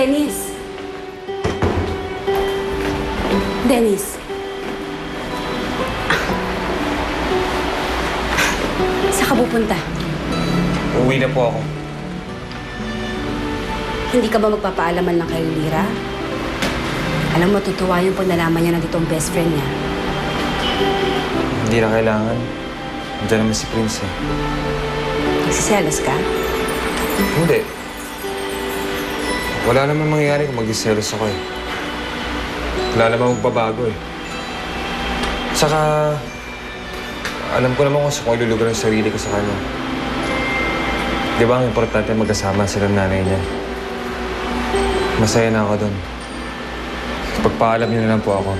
Dennis! Dennis! Saan ka pupunta? Uwi na po ako. Hindi ka ba magpapaalaman lang kay Lira? Alam mo, matutuwa yung pag nalaman niya na dito ang best friend niya. Hindi na kailangan. Nandiyan naman si Prince eh. Nagsiselos ka? Hindi. Wala naman mangyayari kung mag-selos ako eh. Wala naman magbabago eh. Saka, alam ko naman kung saan ko ilulugar ang sarili ko sa kanya. Di ba ang importante magkasama sila ng nanay niya? Masaya na ako doon. Pagpaalam niyo na lang po ako.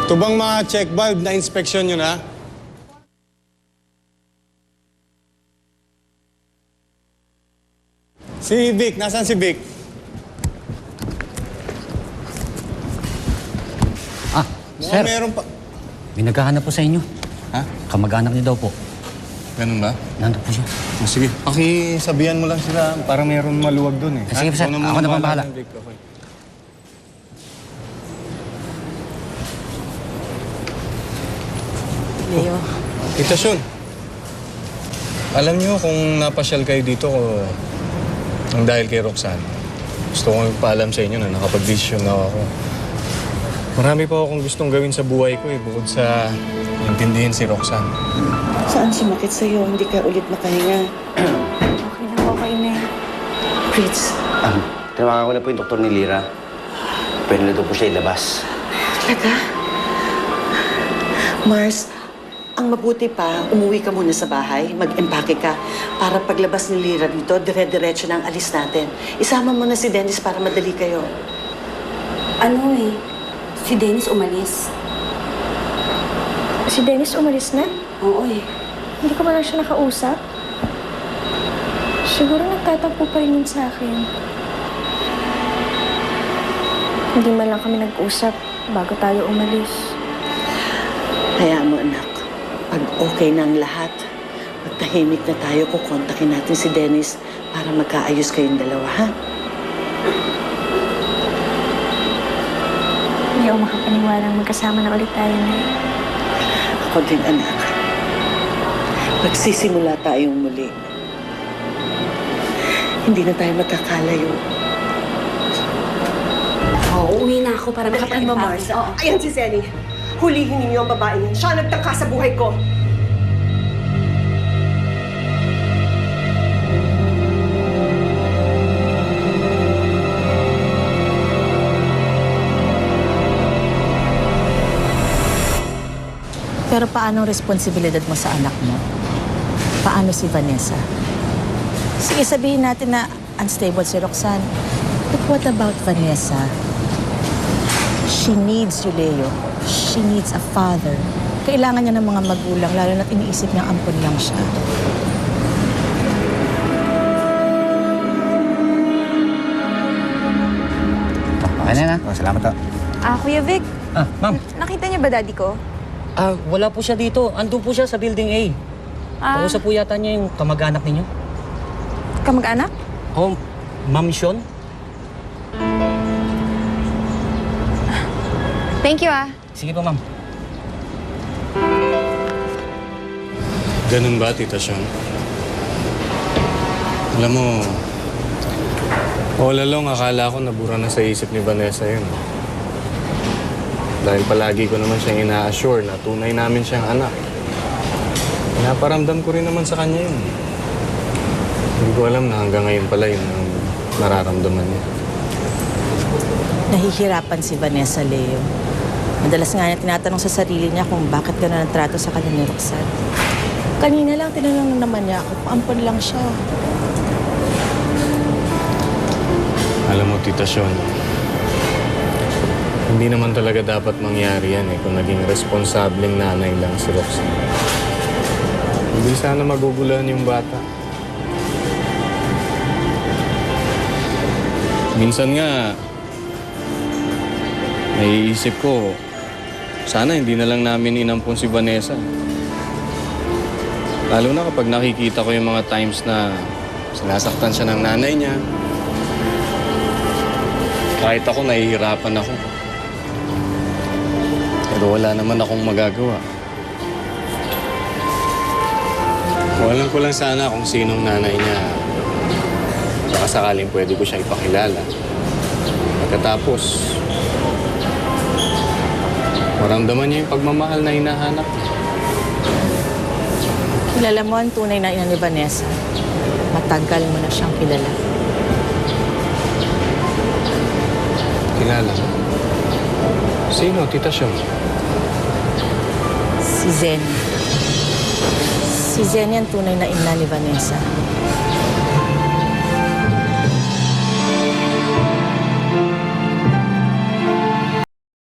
Ito bang mga check valve na inspeksyon nyo na? Si Vic, nasaan si Vic? Sir, Meron pa. may naghahanap po sa inyo. Ha? Kamag-anak niyo daw po. Ganun ba? Nandun po siya. Sige, pakisabihan mo lang sila para meron maluwag doon eh. Sige po, sir. Ikaw Ako na pang bahala. Vic, okay. Leo. Tita Shun, alam niyo kung napasyal kayo dito ang dahil kay Roxanne. Gusto kong ipaalam sa inyo na nakapag-desisyon na ako. Marami pa akong gustong gawin sa buhay ko eh, bukod sa intindihin si Roxanne. Saan sumakit sa'yo? Hindi ka ulit makahinga. Okay lang po kayo, Inay. Fritz, Tinawagan ko na po yung doktor ni Lira. Pwede na daw po siya ilabas. talaga? Mars, ang mabuti pa, umuwi ka muna sa bahay, mag-empake ka, para paglabas ni Lira dito, dire-diretso na ang alis natin. Isama mo na si Dennis para madali kayo. Ano eh, si Dennis umalis. Si Dennis umalis na? Oo eh. Hindi ko ba lang siya nakausap? Siguro nagtatampo pa rin yun sa akin. Hindi man lang kami nag-usap bago tayo umalis. Hayaan mo, anak. Pag okay na ang lahat, magtahimik na tayo, kukontakin natin si Dennis para magkaayos kayong dalawa, ha? Hindi ako makapaniwalang magkasama na ulit tayo na. Ako din, anak. Magsisimula tayong muli. Hindi na tayo magkakalayo. Oo, uwi na ako para Nakatay mo, makapag-empake. Marsa. Oo. Ayan si Zenny. Hulihin ninyo ang babae niyan. Siya ang nagtangka sa buhay ko. Pero paano ang responsibilidad mo sa anak mo? Paano si Vanessa? Sige, sabihin natin na unstable si Roxanne. But what about Vanessa? She needs you, Leo. She needs a father. Kailangan niya ng mga magulang, lalo na't iniisip niya ampun lang siya. Okay na. Salamat po. Kuya Vic, Ma'am. nakita niyo ba daddy ko? Wala po siya dito. Andun po siya sa building A. Kausap po yata niya yung kamag-anak ninyo. Kamag-anak? Oh, Ma'am Sean? Thank you, Sige po, ma'am. Ganun ba, Tita Sean? Alam mo, all along akala ko nabura na sa isip ni Vanessa yun. Dahil palagi ko naman siyang ina-assure na tunay namin siyang anak. Pinaparamdam ko rin naman sa kanya yun. Hindi ko alam na hanggang ngayon pala yun ang nararamdaman niya. Nahihirapan si Vanessa, Leo. Madalas nga niya tinatanong sa sarili niya kung bakit gano'n ang trato sa kanya ni Roxanne. Kanina lang, tinanong naman niya ako kung ampon lang siya. Alam mo, Tita Sean, hindi naman talaga dapat mangyari yan kung naging responsableng nanay lang si Roxanne. Hindi sana maguguluhan yung bata. Minsan nga, naiisip ko, sana hindi na lang namin inampun si Vanessa. Lalo na kapag nakikita ko yung mga times na sinasaktan siya ng nanay niya. Kahit ako, nahihirapan ako. Pero wala naman akong magagawa. Alam ko lang sana kung sinong nanay niya. Baka sakaling pwede ko siya ipakilala. Pagkatapos, maramdaman niya yung pagmamahal na hinahanap. Kilala mo ang tunay na ina ni Vanessa. Matagal mo na siyang kilala. Kilala mo? Sino, Tita Siong? Si Zen. Si Zen yung tunay na ina ni Vanessa.